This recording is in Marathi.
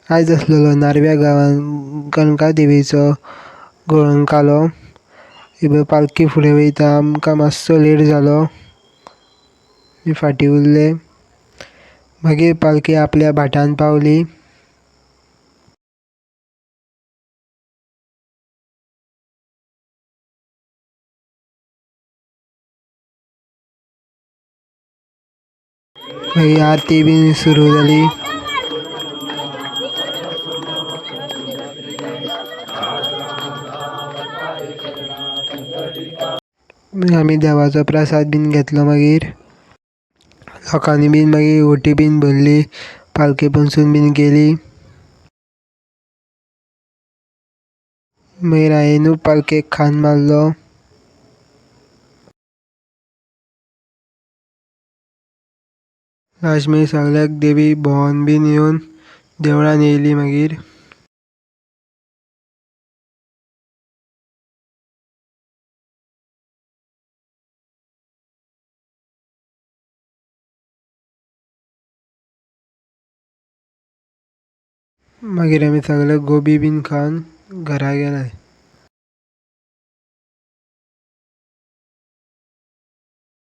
आयज आसलेलो नारव्या गांवान कणका देवीचो घोळंकालो. पालखी फुडें वयता आमकां मातसो लेट जालो. फाटीं उरले. मागीर पालखी आपल्या भाटान पावली. मागीर आरती बीन सुरू जाली. आमी देवाचो प्रसाद बीन घेतलो. मागीर लोकांनी बीन मागीर ओटी बीन भरली. पालखी बसून बीन गेली. मागीर हांवें पालखेक खांद मारलो. लास्ट मागीर सगळ्याक देवी भोंवोन बीन येवन देवळान येयली. मागीर मागीर आमी सगळे गोबी बीन खावन घरा गेले.